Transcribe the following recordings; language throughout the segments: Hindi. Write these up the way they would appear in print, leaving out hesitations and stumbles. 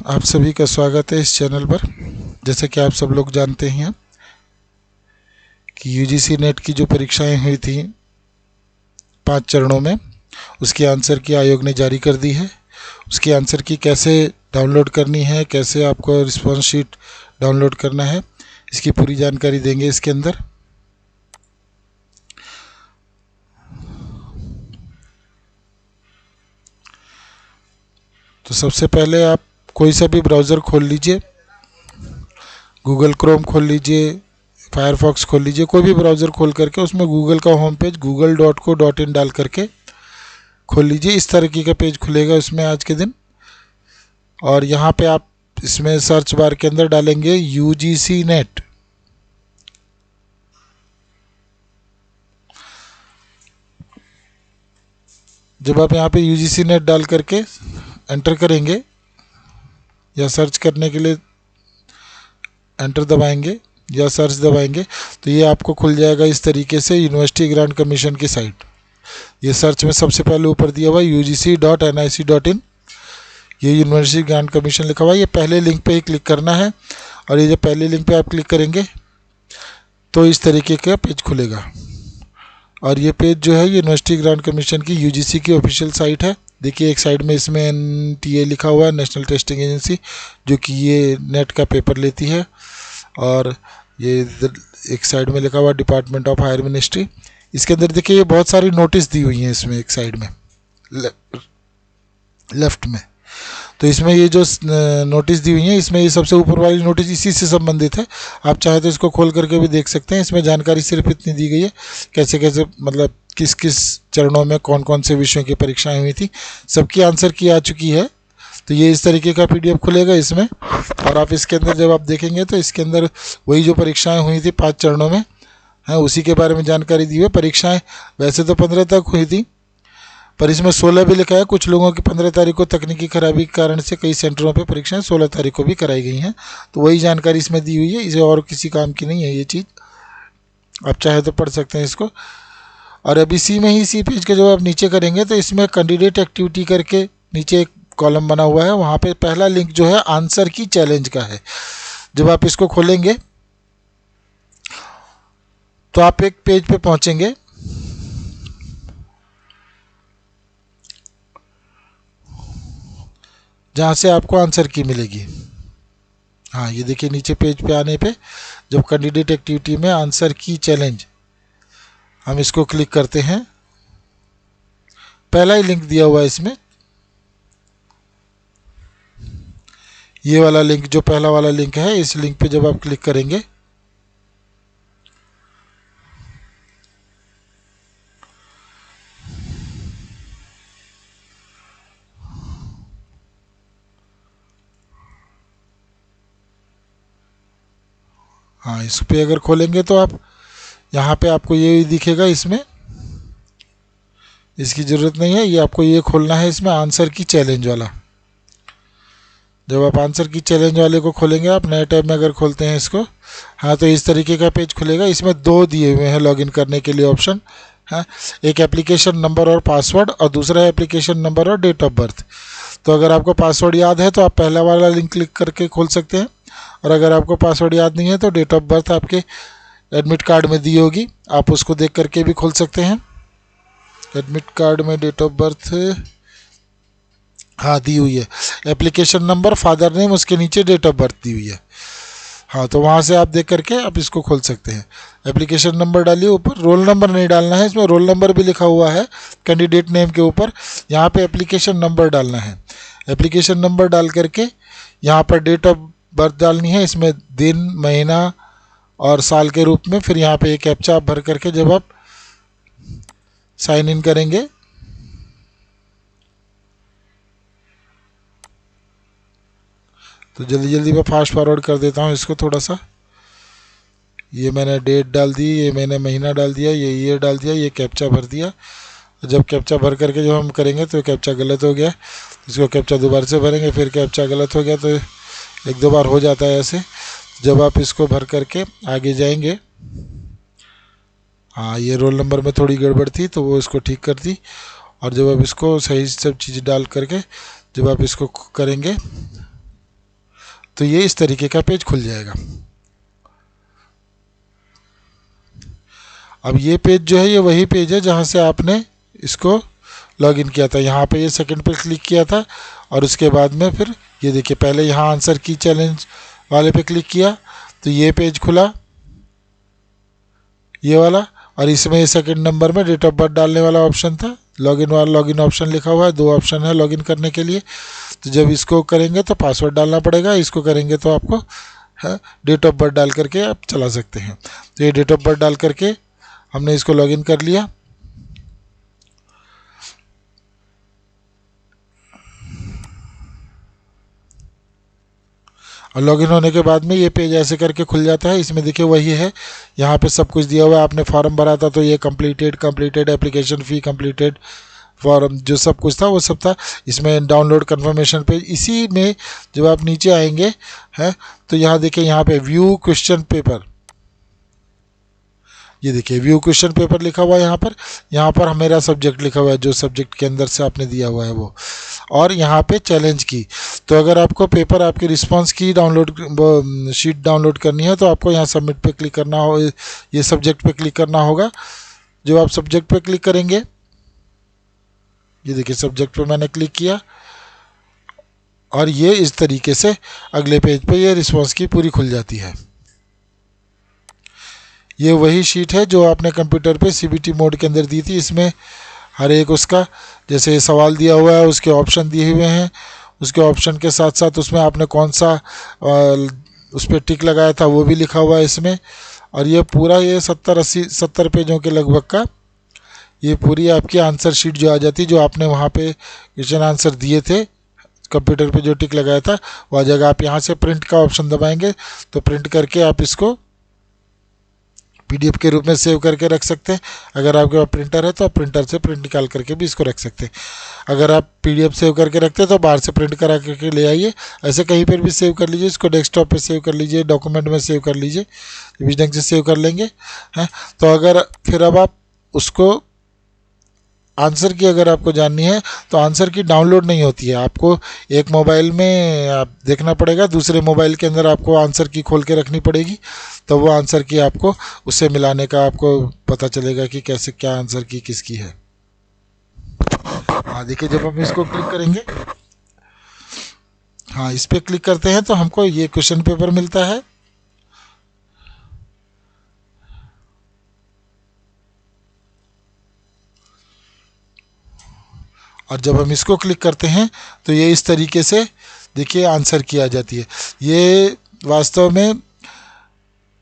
आप सभी का स्वागत है इस चैनल पर। जैसे कि आप सब लोग जानते हैं कि यूजीसी नेट की जो परीक्षाएं हुई थी 5 चरणों में, उसकी आंसर की आयोग ने जारी कर दी है। उसकी आंसर की कैसे डाउनलोड करनी है, कैसे आपको रिस्पॉन्स शीट डाउनलोड करना है, इसकी पूरी जानकारी देंगे इसके अंदर। तो सबसे पहले आप कोई सा भी ब्राउज़र खोल लीजिए, गूगल क्रोम खोल लीजिए, फायरफॉक्स खोल लीजिए, कोई भी ब्राउज़र खोल करके उसमें गूगल का होम पेज google.co.in डाल करके खोल लीजिए। इस तरीके का पेज खुलेगा उसमें आज के दिन, और यहाँ पे आप इसमें सर्च बार के अंदर डालेंगे यूजीसी नेट। जब आप यहाँ पे यूजीसी नेट डाल करके एंटर करेंगे या सर्च करने के लिए एंटर दबाएंगे या सर्च दबाएंगे तो ये आपको खुल जाएगा इस तरीके से यूनिवर्सिटी ग्रांट कमीशन की साइट। ये सर्च में सबसे पहले ऊपर दिया हुआ ugc.nic.in, ये यूनिवर्सिटी ग्रांट कमीशन लिखा हुआ है। ये पहले लिंक पे ही क्लिक करना है, और ये जब पहले लिंक पे आप क्लिक करेंगे तो इस तरीके का पेज खुलेगा। और ये पेज जो है यूनिवर्सिटी ग्रांट कमीशन की यूजीसी की ऑफिशियल साइट है। देखिए एक साइड में इसमें NTA लिखा हुआ है, नेशनल टेस्टिंग एजेंसी, जो कि ये नेट का पेपर लेती है। और ये एक साइड में लिखा हुआ डिपार्टमेंट ऑफ हायर मिनिस्ट्री। इसके अंदर देखिए ये बहुत सारी नोटिस दी हुई हैं इसमें, एक साइड में लेफ्ट में। तो इसमें ये जो नोटिस दी हुई है, इसमें ये सबसे ऊपर वाली नोटिस इसी से संबंधित है। आप चाहे तो इसको खोल करके भी देख सकते हैं। इसमें जानकारी सिर्फ इतनी दी गई है कैसे कैसे, मतलब किस किस चरणों में कौन कौन से विषयों की परीक्षाएं हुई थी, सबकी आंसर की आ चुकी है। तो ये इस तरीके का PDF खुलेगा इसमें, और आप इसके अंदर जब आप देखेंगे तो इसके अंदर वही जो परीक्षाएं हुई थी 5 चरणों में हैं, उसी के बारे में जानकारी दी हुई है। परीक्षाएं वैसे तो 15 तक हुई थी, पर इसमें 16 भी लिखा है। कुछ लोगों की 15 तारीख को तकनीकी खराबी के कारण से कई सेंटरों पे परीक्षाएं 16 तारीख को भी कराई गई हैं। तो वही जानकारी इसमें दी हुई है, इसे और किसी काम की नहीं है ये चीज़। आप चाहे तो पढ़ सकते हैं इसको। और अब इसी में ही, इसी पेज के जब आप नीचे करेंगे तो इसमें कैंडिडेट एक्टिविटी करके नीचे एक कॉलम बना हुआ है। वहाँ पे पहला लिंक जो है आंसर की चैलेंज का है। जब आप इसको खोलेंगे तो आप एक पेज पे पहुँचेंगे जहाँ से आपको आंसर की मिलेगी। हाँ, ये देखिए नीचे पेज पे आने पे जब कैंडिडेट एक्टिविटी में आंसर की चैलेंज, हम इसको क्लिक करते हैं, पहला ही लिंक दिया हुआ है इसमें। ये वाला लिंक जो पहला वाला लिंक है, इस लिंक पे जब आप क्लिक करेंगे हाँ, इस पे अगर खोलेंगे तो आप यहाँ पे आपको ये दिखेगा। इसमें इसकी ज़रूरत नहीं है, ये आपको ये खोलना है इसमें आंसर की चैलेंज वाला। जब आप आंसर की चैलेंज वाले को खोलेंगे, आप नए टैब में अगर खोलते हैं इसको, हाँ, तो इस तरीके का पेज खुलेगा। इसमें 2 दिए हुए हैं लॉगिन करने के लिए ऑप्शन, हाँ, एक एप्लीकेशन नंबर और पासवर्ड, और दूसरा एप्लीकेशन नंबर और डेट ऑफ बर्थ। तो अगर आपको पासवर्ड याद है तो आप पहला वाला लिंक क्लिक करके खोल सकते हैं, और अगर आपको पासवर्ड याद नहीं है तो डेट ऑफ बर्थ आपके एडमिट कार्ड में दी होगी, आप उसको देख करके भी खोल सकते हैं। एडमिट कार्ड में डेट ऑफ बर्थ हाँ दी हुई है, एप्लीकेशन नंबर, फादर नेम, उसके नीचे डेट ऑफ बर्थ दी हुई है। हाँ, तो वहाँ से आप देख करके आप इसको खोल सकते हैं। एप्लीकेशन नंबर डालिए ऊपर, रोल नंबर नहीं डालना है, इसमें रोल नंबर भी लिखा हुआ है कैंडिडेट नेम के ऊपर। यहाँ पे एप्लीकेशन नंबर डालना है। एप्लीकेशन नंबर डाल करके यहाँ पर डेट ऑफ बर्थ डालनी है, इसमें दिन, महीना और साल के रूप में। फिर यहाँ पे एक कैप्चा आप भर करके जब आप साइन इन करेंगे तो जल्दी जल्दी मैं फास्ट फॉरवर्ड कर देता हूँ इसको थोड़ा सा। ये मैंने डेट डाल दी, ये मैंने महीना डाल दिया, ये ईयर डाल दिया, ये कैप्चा भर दिया। जब कैप्चा भर करके जब हम करेंगे तो कैप्चा गलत हो गया, इसको कैप्चा दोबारा से भरेंगे, फिर कैप्चा गलत हो गया, तो 1-2 बार हो जाता है ऐसे। जब आप इसको भर करके आगे जाएंगे, हाँ, ये रोल नंबर में थोड़ी गड़बड़ थी तो वो इसको ठीक कर दी। और जब आप इसको सही सब चीज़ डाल करके जब आप इसको करेंगे तो ये इस तरीके का पेज खुल जाएगा। अब ये पेज जो है ये वही पेज है जहाँ से आपने इसको लॉगिन किया था। यहाँ पे ये सेकंड पे क्लिक किया था और उसके बाद में फिर ये देखिए पहले यहाँ आंसर की चैलेंज वाले पे क्लिक किया तो ये पेज खुला, ये वाला, और इसमें ये सेकंड नंबर में डेट ऑफ बर्थ डालने वाला ऑप्शन था। लॉगिन वाला लॉगिन ऑप्शन लिखा हुआ है, 2 ऑप्शन है लॉगिन करने के लिए। तो जब इसको करेंगे तो पासवर्ड डालना पड़ेगा, इसको करेंगे तो आपको डेट ऑफ बर्थ डाल करके आप चला सकते हैं। तो ये डेट ऑफ बर्थ डाल करके हमने इसको लॉगिन कर लिया। और लॉगिन होने के बाद में ये पेज ऐसे करके खुल जाता है। इसमें देखिए वही है, यहाँ पे सब कुछ दिया हुआ है। आपने फॉर्म भरा था तो ये completed application fee completed, form जो सब कुछ था वो सब था। इसमें डाउनलोड कंफर्मेशन पेज, इसी में जब आप नीचे आएंगे हैं तो यहाँ देखिए यहाँ पे व्यू क्वेश्चन पेपर, ये देखिए व्यू क्वेश्चन पेपर लिखा हुआ है। यहाँ पर मेरा सब्जेक्ट लिखा हुआ है, जो सब्जेक्ट के अंदर से आपने दिया हुआ है वो, और यहाँ पे चैलेंज की। तो अगर आपको पेपर आपके रिस्पांस की डाउनलोड शीट डाउनलोड करनी है तो आपको यहाँ सबमिट पे क्लिक करना हो, ये सब्जेक्ट पे क्लिक करना होगा। जब आप सब्जेक्ट पे क्लिक करेंगे, ये देखिए सब्जेक्ट पे मैंने क्लिक किया और ये इस तरीके से अगले पेज पे ये रिस्पांस की पूरी खुल जाती है। ये वही शीट है जो आपने कंप्यूटर पे सीबीटी मोड के अंदर दी थी। इसमें हर एक उसका जैसे सवाल दिया हुआ है, उसके ऑप्शन दिए हुए हैं, उसके ऑप्शन के साथ साथ उसमें आपने कौन सा उस पर टिक लगाया था वो भी लिखा हुआ है इसमें। और ये पूरा ये 70 पेजों के लगभग का ये पूरी आपकी आंसर शीट जो आ जाती, जो आपने वहाँ पे क्वेश्चन आंसर दिए थे कंप्यूटर पे जो टिक लगाया था वो आ जाएगा। आप यहाँ से प्रिंट का ऑप्शन दबाएंगे तो प्रिंट करके आप इसको पीडीएफ के रूप में सेव करके रख सकते हैं। अगर आपके पास प्रिंटर है तो आप प्रिंटर से प्रिंट निकाल करके भी इसको रख सकते हैं। अगर आप पीडीएफ सेव करके रखते हैं तो बाहर से प्रिंट करा करके ले आइए, ऐसे कहीं पर भी सेव कर लीजिए। इसको डेस्कटॉप पे सेव कर लीजिए, डॉक्यूमेंट में सेव कर लीजिए, इस ढंग से सेव कर लेंगे हैं। तो अगर फिर अब आप उसको आंसर की अगर आपको जाननी है तो आंसर की डाउनलोड नहीं होती है, आपको एक मोबाइल में आप देखना पड़ेगा, दूसरे मोबाइल के अंदर आपको आंसर की खोल के रखनी पड़ेगी, तो वो आंसर की आपको उससे मिलाने का आपको पता चलेगा कि कैसे क्या आंसर की किसकी है। हाँ देखिए जब हम इसको क्लिक करेंगे, हाँ इस पर क्लिक करते हैं तो हमको ये क्वेश्चन पेपर मिलता है। और जब हम इसको क्लिक करते हैं तो ये इस तरीके से देखिए आंसर की आ जाती है। ये वास्तव में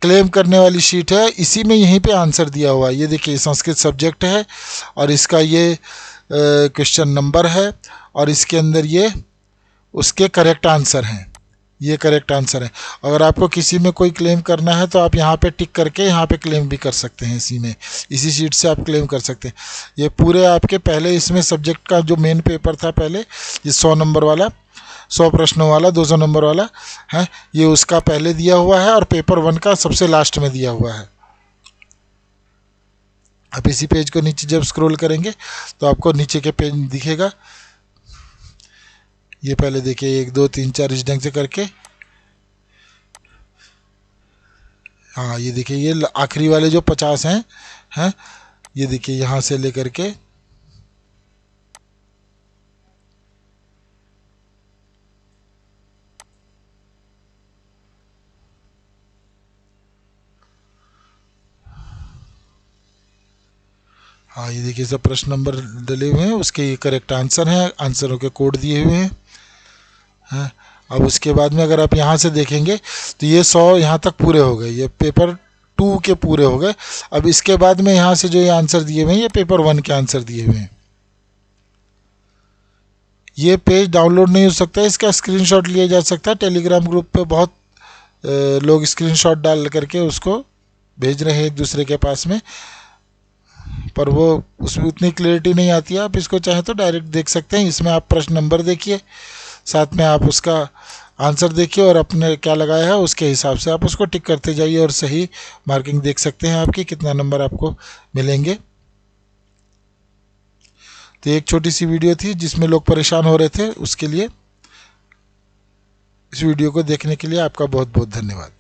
क्लेम करने वाली शीट है, इसी में यहीं पे आंसर दिया हुआ है। ये देखिए संस्कृत सब्जेक्ट है और इसका ये क्वेश्चन नंबर है और इसके अंदर ये उसके करेक्ट आंसर हैं, ये करेक्ट आंसर है। अगर आपको किसी में कोई क्लेम करना है तो आप यहाँ पे टिक करके यहाँ पे क्लेम भी कर सकते हैं, इसी शीट से आप क्लेम कर सकते हैं। ये पूरे आपके पहले इसमें सब्जेक्ट का जो मेन पेपर था पहले, ये 100 नंबर वाला, 100 प्रश्नों वाला, 200 नंबर वाला है, ये उसका पहले दिया हुआ है और पेपर 1 का सबसे लास्ट में दिया हुआ है। आप इसी पेज को नीचे जब स्क्रॉल करेंगे तो आपको नीचे के पेज दिखेगा। ये पहले देखिए 1 2 3 4 इस ढंग से करके, हाँ ये देखिए ये आखिरी वाले जो 50 हैं ये देखिए यहाँ से लेकर के हाँ ये देखिए सब प्रश्न नंबर डले हुए हैं, उसके ये करेक्ट आंसर हैं, आंसरों के कोड दिए हुए हैं। अब उसके बाद में अगर आप यहाँ से देखेंगे तो ये 100 यहाँ तक पूरे हो गए, ये पेपर 2 के पूरे हो गए। अब इसके बाद में यहाँ से जो ये आंसर दिए हुए हैं ये पेपर 1 के आंसर दिए हुए हैं। ये पेज डाउनलोड नहीं हो सकता, इसका स्क्रीनशॉट लिया जा सकता है। टेलीग्राम ग्रुप पे बहुत लोग स्क्रीनशॉट डाल करके उसको भेज रहे हैं एक दूसरे के पास में, पर वो उसमें उतनी क्लैरिटी नहीं आती है। आप इसको चाहें तो डायरेक्ट देख सकते हैं। इसमें आप प्रश्न नंबर देखिए, साथ में आप उसका आंसर देखिए और अपने क्या लगाया है उसके हिसाब से आप उसको टिक करते जाइए और सही मार्किंग देख सकते हैं आपकी कितना नंबर आपको मिलेंगे। तो एक छोटी सी वीडियो थी जिसमें लोग परेशान हो रहे थे, उसके लिए इस वीडियो को देखने के लिए आपका बहुत बहुत धन्यवाद।